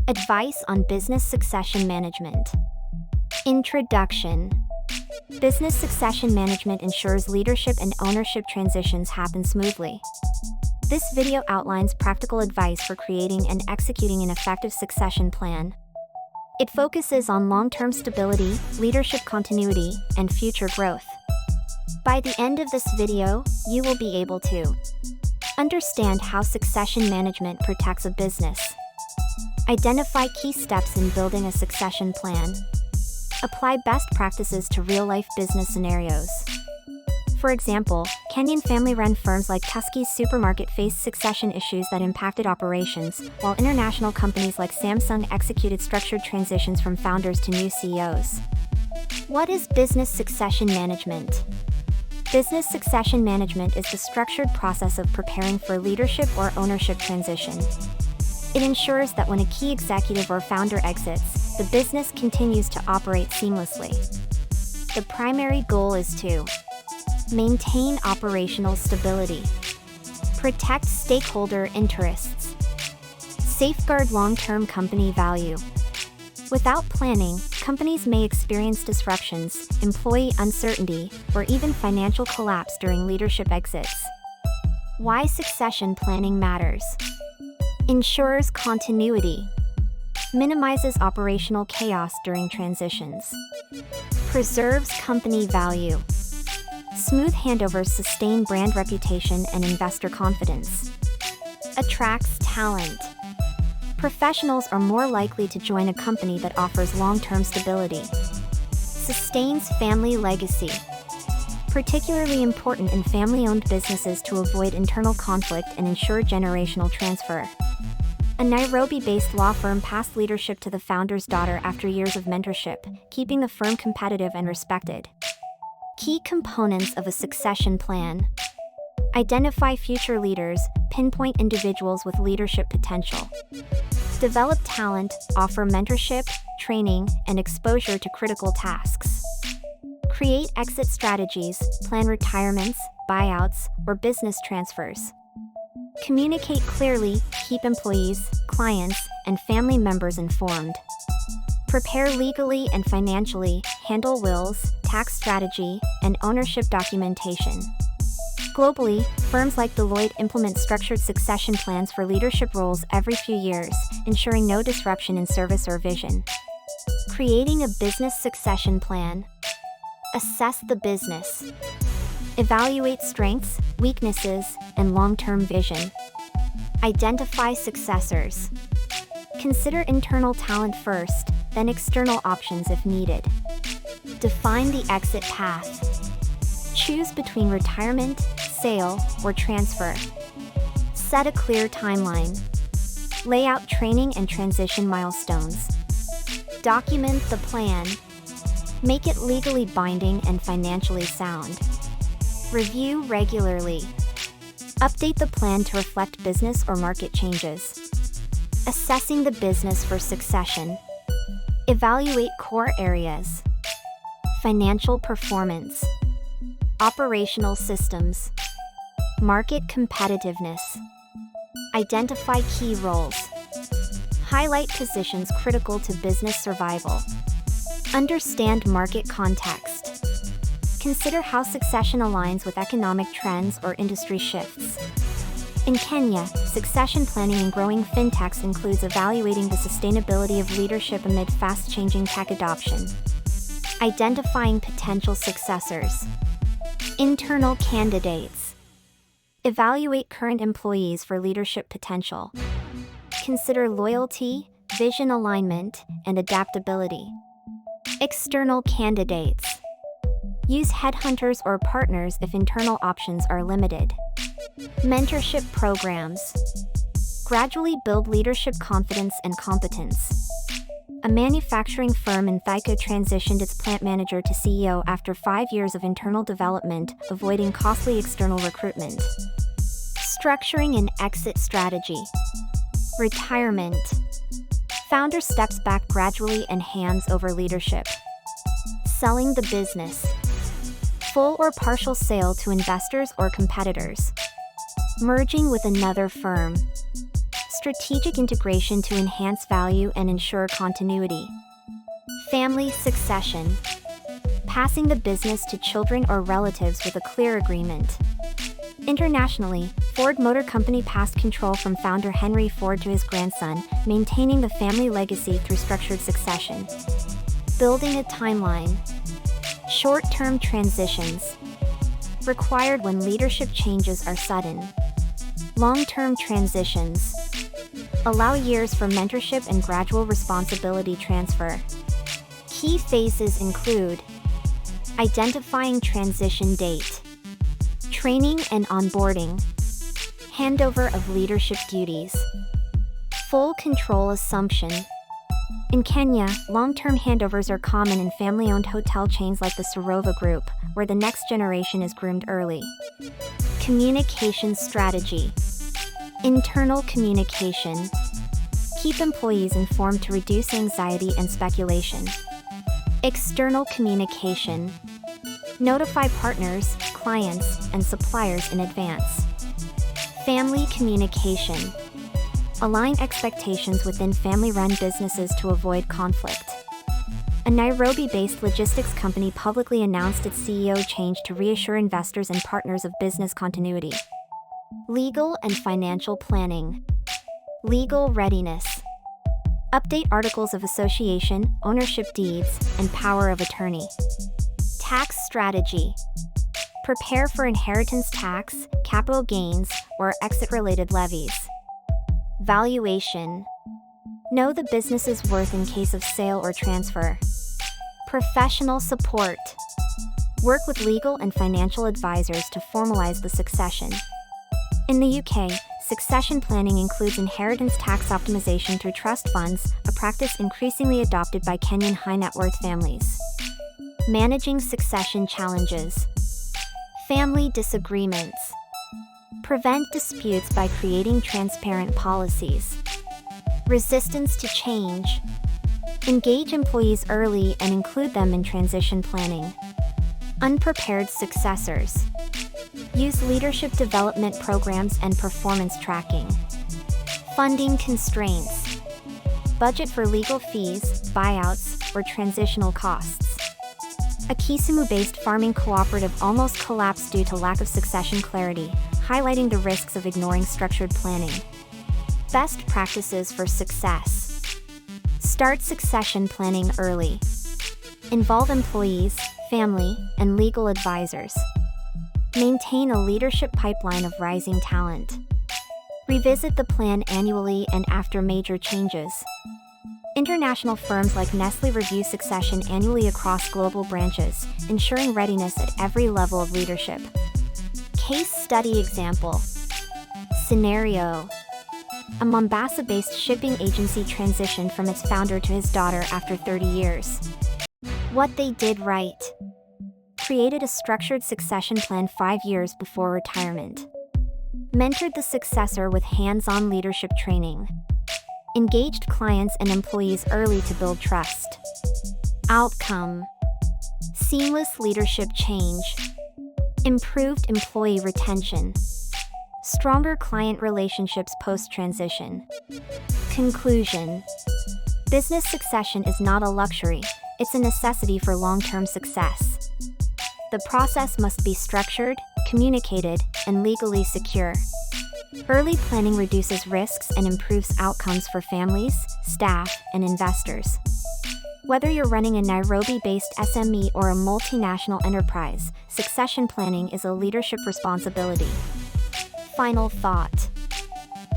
Advice on business succession management. Introduction. Business succession management ensures leadership and ownership transitions happen smoothly. This video outlines practical advice for creating and executing an effective succession plan. It focuses on long-term stability, leadership continuity, and future growth. By the end of this video, you will be able to understand how succession management protects a business, identify key steps in building a succession plan, apply best practices to real-life business scenarios. For example, Kenyan family-run firms like Tuskegee Supermarket faced succession issues that impacted operations, while international companies like Samsung executed structured transitions from founders to new CEOs. What is business succession management? Business succession management is the structured process of preparing for leadership or ownership transition. It ensures that when a key executive or founder exits, the business continues to operate seamlessly. The primary goal is to maintain operational stability, protect stakeholder interests, safeguard long-term company value. Without planning, companies may experience disruptions, employee uncertainty, or even financial collapse during leadership exits. Why succession planning matters. Ensures continuity, minimizes operational chaos during transitions, preserves company value. Smooth handovers sustain brand reputation and investor confidence. Attracts talent. Professionals are more likely to join a company that offers long-term stability. Sustains family legacy. Particularly important in family-owned businesses to avoid internal conflict and ensure generational transfer. A Nairobi-based law firm passed leadership to the founder's daughter after years of mentorship, keeping the firm competitive and respected. Key components of a succession plan. Identify future leaders, pinpoint individuals with leadership potential. Develop talent, offer mentorship, training, and exposure to critical tasks. Create exit strategies, plan retirements, buyouts, or business transfers. Communicate clearly, keep employees, clients, and family members informed. Prepare legally and financially, handle wills, tax strategy, and ownership documentation. Globally, firms like Deloitte implement structured succession plans for leadership roles every few years, ensuring no disruption in service or vision. Creating a business succession plan. Assess the business. Evaluate strengths, weaknesses, and long-term vision. Identify successors. Consider internal talent first, then external options if needed. Define the exit path. Choose between retirement, sale, or transfer. Set a clear timeline. Lay out training and transition milestones. Document the plan. Make it legally binding and financially sound. Review regularly. Update the plan to reflect business or market changes. Assessing the business for succession. Evaluate core areas. Financial performance. Operational systems. Market competitiveness. Identify key roles. Highlight positions critical to business survival. Understand market context. Consider how succession aligns with economic trends or industry shifts. In Kenya, succession planning in growing fintechs includes evaluating the sustainability of leadership amid fast-changing tech adoption. Identifying potential successors. Internal candidates. Evaluate current employees for leadership potential. Consider loyalty, vision alignment, and adaptability. External candidates. Use headhunters or partners if internal options are limited. Mentorship programs. Gradually build leadership confidence and competence. A manufacturing firm in Thika transitioned its plant manager to CEO after 5 years of internal development, avoiding costly external recruitment. Structuring an exit strategy. Retirement. Founder steps back gradually and hands over leadership. Selling the business. full or partial sale to investors or competitors, merging with another firm, strategic integration to enhance value and ensure continuity, family succession, passing the business to children or relatives with a clear agreement. Internationally, Ford Motor Company passed control from founder Henry Ford to his grandson, maintaining the family legacy through structured succession. Building a timeline. Short-term transitions. Required when leadership changes are sudden. Long-term transitions. Allow years for mentorship and gradual responsibility transfer. Key phases include identifying transition date, training and onboarding, handover of leadership duties, full control assumption. In Kenya, long-term handovers are common in family-owned hotel chains like the Serrari Group, where the next generation is groomed early. Communication strategy. Internal communication. Keep employees informed to reduce anxiety and speculation. External communication. Notify partners, clients, and suppliers in advance. Family communication. Align expectations within family-run businesses to avoid conflict. A Nairobi-based logistics company publicly announced its CEO change to reassure investors and partners of business continuity. Legal and financial planning. Legal readiness. Update articles of association, ownership deeds, and power of attorney. Tax strategy. Prepare for inheritance tax, capital gains, or exit-related levies. Valuation. Know the business's worth in case of sale or transfer. Professional support. Work with legal and financial advisors to formalize the succession. In the UK, succession planning includes inheritance tax optimization through trust funds, a practice increasingly adopted by Kenyan high-net-worth families. Managing succession challenges. Family disagreements. Prevent disputes by creating transparent policies. Resistance to change. Engage employees early and include them in transition planning. Unprepared successors. Use leadership development programs and performance tracking. Funding constraints. Budget for legal fees, buyouts, or transitional costs. A Kisumu-based farming cooperative almost collapsed due to lack of succession clarity, highlighting the risks of ignoring structured planning. Best practices for success. Start succession planning early. Involve employees, family, and legal advisors. Maintain a leadership pipeline of rising talent. Revisit the plan annually and after major changes. International firms like Nestlé review succession annually across global branches, ensuring readiness at every level of leadership. Case study example. Scenario. A Mombasa-based shipping agency transitioned from its founder to his daughter after 30 years. What they did right. Created a structured succession plan 5 years before retirement. Mentored the successor with hands-on leadership training. Engaged clients and employees early to build trust. Outcome. Seamless leadership change. Improved employee retention. Stronger client relationships post-transition. Conclusion. Business succession is not a luxury, it's a necessity for long-term success. The process must be structured, communicated, and legally secure. Early planning reduces risks and improves outcomes for families, staff, and investors. Whether you're running a Nairobi-based SME or a multinational enterprise, succession planning is a leadership responsibility. Final thought.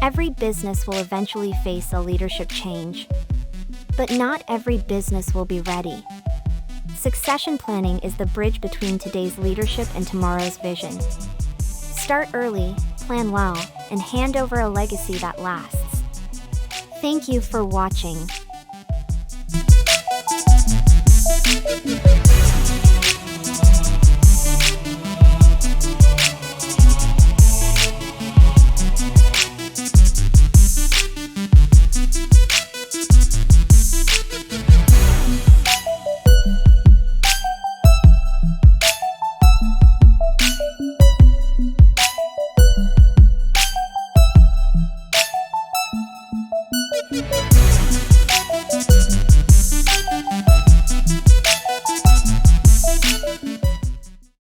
Every business will eventually face a leadership change. But not every business will be ready. Succession planning is the bridge between today's leadership and tomorrow's vision. Start early, plan well, and hand over a legacy that lasts. Thank you for watching.